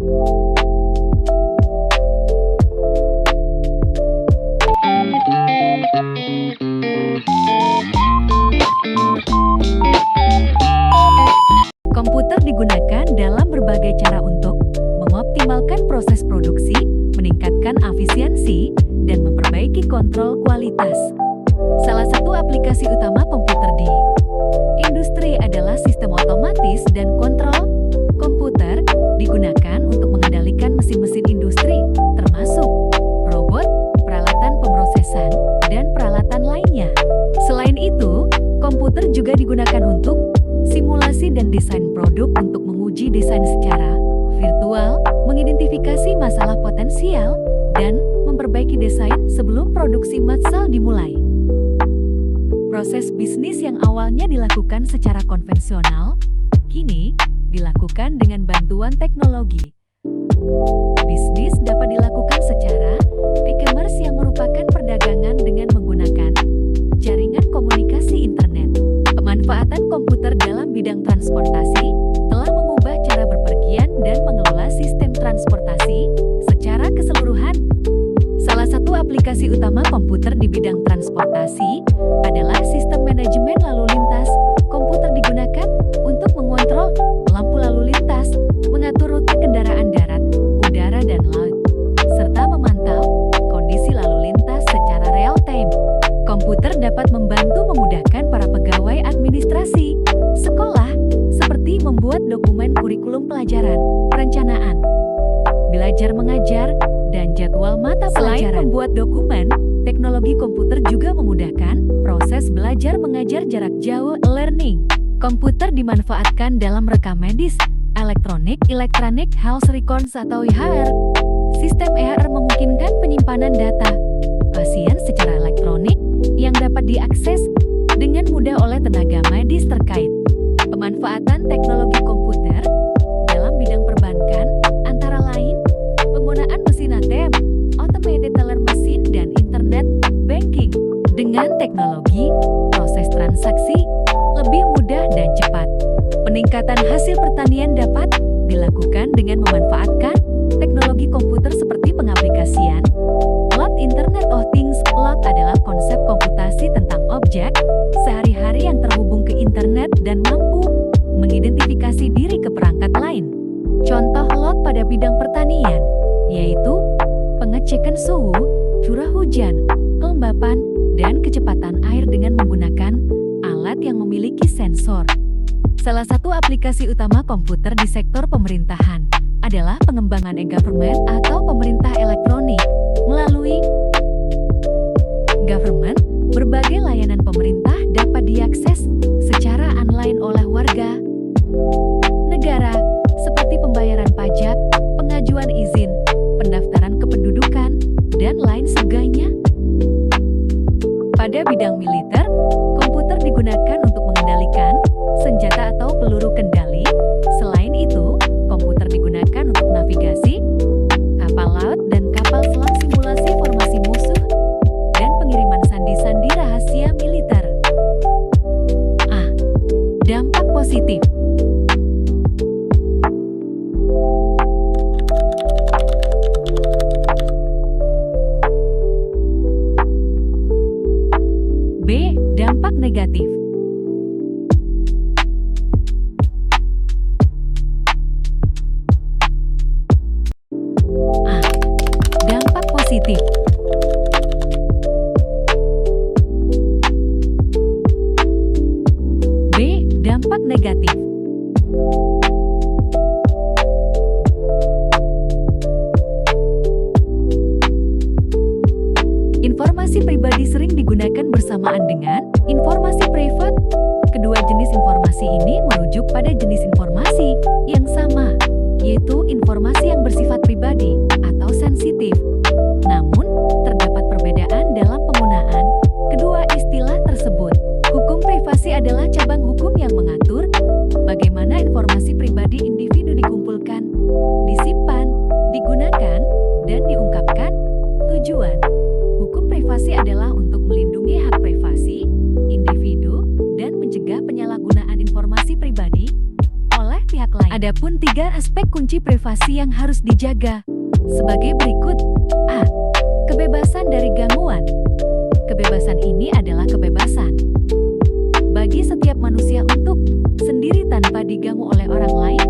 Komputer digunakan dalam berbagai cara untuk mengoptimalkan proses produksi, meningkatkan efisiensi, dan memperbaiki kontrol kualitas. Salah satu aplikasi utama komputer di industri adalah sistem otomatis dan kontrol. Komputer digunakan untuk mengendalikan mesin-mesin industri, termasuk robot, peralatan pemrosesan, dan peralatan lainnya. Selain itu, komputer juga digunakan untuk simulasi dan desain produk untuk menguji desain secara virtual, mengidentifikasi masalah potensial, dan memperbaiki desain sebelum produksi massal dimulai. Proses bisnis yang awalnya dilakukan secara konvensional, kini dilakukan dengan bantuan teknologi. Bisnis dapat dilakukan secara e-commerce yang merupakan perdagangan dengan menggunakan jaringan komunikasi internet. Pemanfaatan komputer dalam bidang transportasi telah mengubah cara bepergian dan mengelola sistem transportasi secara keseluruhan. Salah satu aplikasi utama komputer di bidang transportasi adalah sistem manajemen lalu lintas. Komputer digunakan untuk mengontrol lampu lalu lintas, mengatur rute kendaraan darat, udara, dan laut, serta memantau kondisi lalu lintas secara real-time. Komputer dapat membantu memudahkan para pegawai administrasi sekolah, seperti membuat dokumen kurikulum pelajaran, perencanaan, belajar mengajar, dan jadwal mata pelajaran. Selain membuat dokumen, teknologi komputer juga memudahkan proses belajar mengajar jarak jauh e-learning. Komputer dimanfaatkan dalam rekam medis, electronic health records atau EHR. Sistem EHR memungkinkan penyimpanan data pasien secara elektronik yang dapat diakses dengan mudah oleh tenaga medis terkait. Pemanfaatan teknologi komputer dalam bidang perbankan antara lain penggunaan mesin ATM, automated teller machine, dan internet banking. Dengan teknologi, proses transaksi lebih mudah dan cepat. Peningkatan hasil pertanian dapat dilakukan dengan memanfaatkan teknologi komputer seperti pengaplikasian LOT. Internet of Things. LOT adalah konsep komputasi tentang objek sehari-hari yang terhubung ke internet dan mampu mengidentifikasi diri ke perangkat lain. Contoh LOT pada bidang pertanian yaitu pengecekan suhu, curah hujan, kelembapan, dan kecepatan air dengan menggunakan alat yang memiliki sensor. Salah satu aplikasi utama komputer di sektor pemerintahan adalah pengembangan e-government atau pemerintah elektronik. Melalui government, berbagai layanan pemerintah dapat diakses secara online oleh warga negara, seperti pembayaran pajak, pengajuan izin, pendaftaran kependudukan, dan lain sebagainya. Pada bidang militer, komputer digunakan untuk mengendalikan senjata atau peluru kendali. Selain itu, komputer digunakan untuk navigasi kapal laut dan kapal selam, simulasi formasi musuh, dan pengiriman sandi-sandi rahasia militer. Dampak positif. B. Dampak negatif. A. Dampak positif. B. Dampak negatif. Informasi pribadi sering digunakan bersamaan dengan informasi privat. Kedua jenis informasi ini merujuk pada jenis informasi yang sama, yaitu informasi yang bersifat pribadi atau sensitif. Namun, terdapat perbedaan dalam penggunaan kedua istilah tersebut. Hukum privasi adalah cabang hukum yang mengatur bagaimana informasi pribadi individu dikumpulkan, disimpan, digunakan, dan diungkapkan. Tujuan hukum privasi adalah untuk melindungi hak privasi individu dan mencegah penyalahgunaan informasi pribadi oleh pihak lain. Adapun 3 aspek kunci privasi yang harus dijaga sebagai berikut. A. Kebebasan dari gangguan. Kebebasan ini adalah kebebasan bagi setiap manusia untuk sendiri tanpa diganggu oleh orang lain